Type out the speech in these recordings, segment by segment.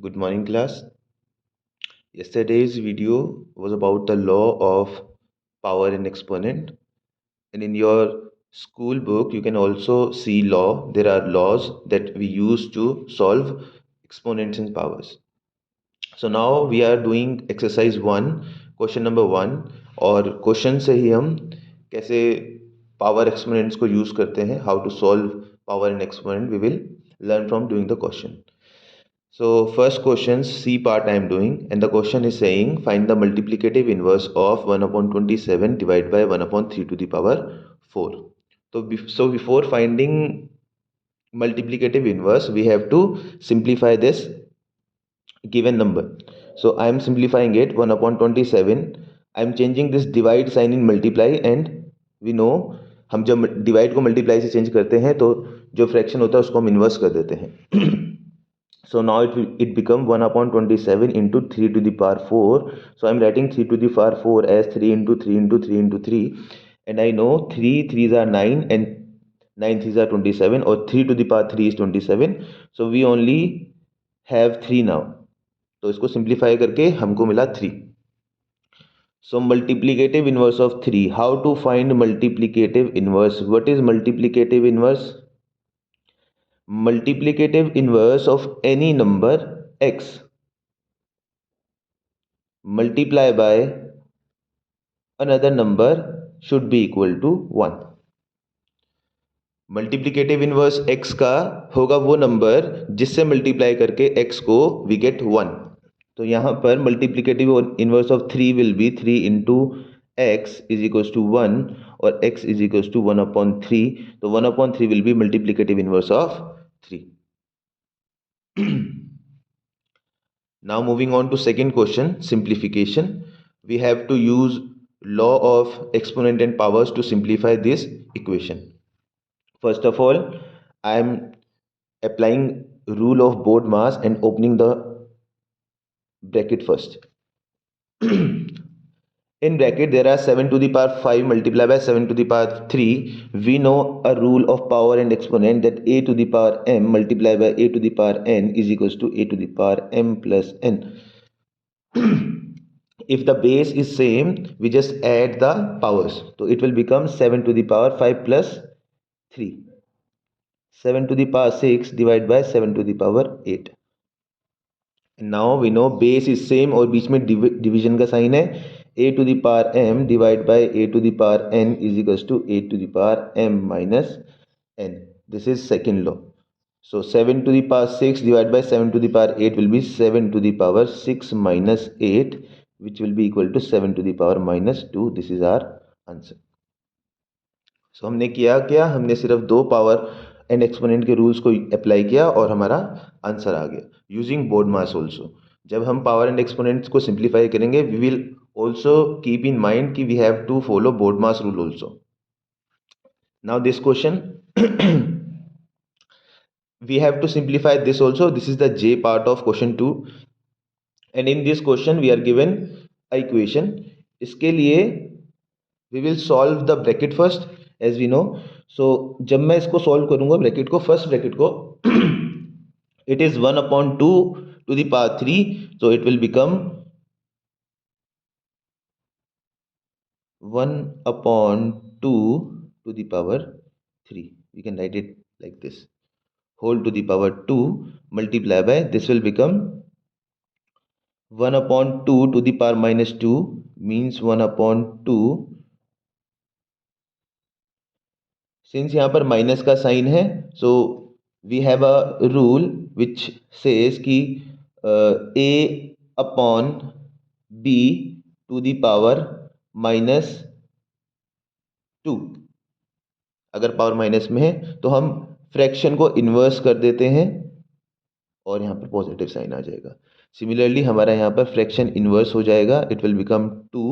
Good morning, class. Yesterday's video was about the law of power and exponent. And in your school book, you can also see law. There are laws that we use to solve exponents and powers. So now we are doing exercise 1, question number 1. और question से ही हम कैसे power exponents को use करते हैं, how to solve power and exponent, we will learn from doing the question. So first question, C part I am doing, and the question is saying find the multiplicative inverse of 1 upon 27 divided by 1 upon 3 to the power 4. So before finding multiplicative inverse, we have to simplify this given number. So I am simplifying it 1 upon 27. I am changing this divide sign in multiply, and we know हम जब divide को multiply से change करते हैं तो जो fraction होता है उसको हम इन्वर्स कर देते हैं. So now it become 1 upon 27 into 3 to the power 4. So I'm writing 3 to the power 4 as 3 into 3 into 3 into 3. And I know 3 3s are 9 and 9 3s are 27, or 3 to the power 3 is 27. So we only have 3 now. तो इसको simplify करके हमको मिला 3. So multiplicative inverse of 3. How to find multiplicative inverse? What is multiplicative inverse? Multiplicative inverse of any number x multiply by another number should be equal to 1. Multiplicative inverse x का होगा वो number जिससे multiply करके x को we get 1. तो यहाँ पर multiplicative inverse of 3 will be 3 into x is equals to 1 और x is equals to 1 upon 3. तो 1 upon 3 will be multiplicative inverse of 3. Now moving on to second question, simplification. We have to use law of exponent and powers to simplify this equation. First of all, I am applying rule of Bode mass and opening the bracket first. In bracket there are 7 to the power 5 multiplied by 7 to the power 3. We know a rule of power and exponent that a to the power m multiplied by a to the power n is equals to a to the power m plus n. If the base is same, we just add the powers. So it will become 7 to the power 5 plus 3. 7 to the power 6 divided by 7 to the power 8. And now we know base is same और बीच में division का sign है. A to the power m divided by a to the power n is equals to a to the power m minus n. This is second law. So 7 to the power 6 divided by 7 to the power 8 will be 7 to the power 6 minus 8, which will be equal to 7 to the power minus 2. This is our answer. So हमने किया क्या, हमने सिर्फ दो power and exponent के rules को apply किया और हमारा आंसर आ गया यूजिंग बोर्ड मास ऑल्सो. जब हम पावर एंड एक्सपोनेंट्स को सिंप्लीफाई करेंगे we will also keep in mind कि we have to follow BODMAS rule also. Now this question we have to simplify this also. This is the J part of question 2, and in this question we are given a equation. इसके लिए we will solve the bracket first as we know. So जब मैं इसको solve करूंगा bracket को, first bracket को, it is 1 upon 2 to the power 3, so it will become 1 upon 2 to the power 3. We can write it like this, whole to the power 2 multiply by this will become 1 upon 2 to the power minus 2 means 1 upon 2. Since यहाँ पर minus का sign है, so we have a rule which says कि a upon b to the power minus 2. अगर power minus में है तो हम फ्रैक्शन को इन्वर्स कर देते हैं और यहाँ पर पॉजिटिव साइन आ जाएगा. सिमिलरली हमारा यहाँ पर फ्रैक्शन इन्वर्स हो जाएगा. It will become 2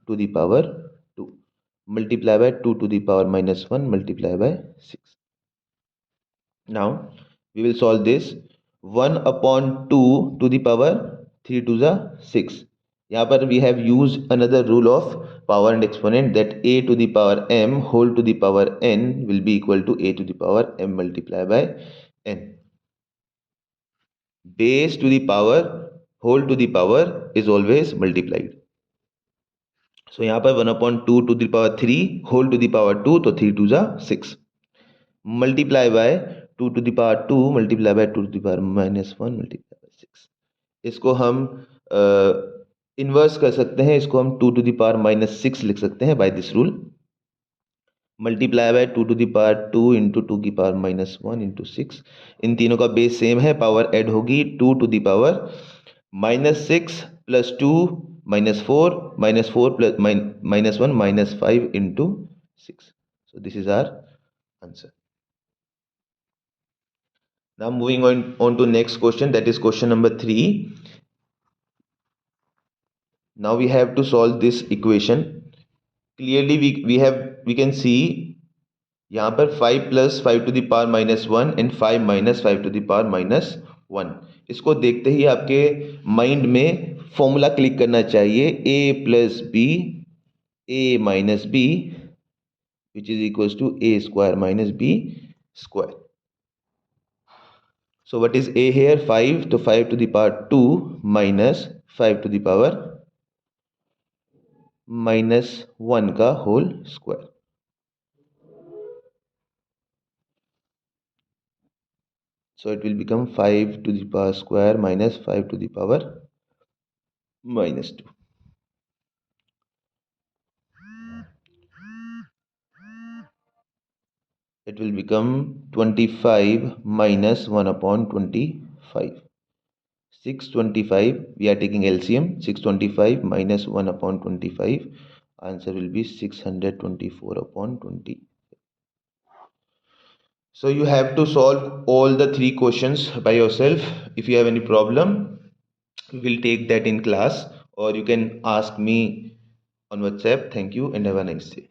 to the power 2 multiply by 2 to the power minus 1 multiply by 6. Now we will solve this. 1 upon 2 to the power 3 to the 6. यहाँ पर we have used another rule of power and exponent that a to the power m whole to the power n will be equal to a to the power m multiplied by n. base to the power whole to the power is always multiplied. So यहाँ पर 1/2 to the power 3 whole to the power 2, तो 3 2 जा 6 multiply by 2 to the power 2 multiply by 2 to the power -1 multiply by 6. इसको हम inverse कर सकते हैं, इसको हम 2 to the power -6 लिख सकते हैं by this rule. Multiply by 2 to the power 2 into 2 की पावर -1 इंटू 6. इन तीनों का बेस सेम है, पावर ऐड होगी 2 to the power -6 plus 2 -4 -4 plus -1 -5 into 6. So this is our answer. Now moving on to next question, that is question number 3. Now we have to solve this equation. Clearly we can see यहाँ पर 5 plus 5 to the power -1 and 5 minus 5 to the power -1. इसको देखते ही आपके mind में formula click करना चाहिए, a plus b a minus b which is equals to a square minus b square. So what is a here? 5, तो 5 to the power 2 minus 5 to the power -1 का whole square. So it will become 5 to the power square minus 5 to the power -2. It will become 25 minus 1/25. 625, we are taking LCM. 625 minus 1/25. Answer will be 624/20. So you have to solve all the 3 questions by yourself. If you have any problem, we will take that in class, or you can ask me on WhatsApp. Thank you and have a nice day.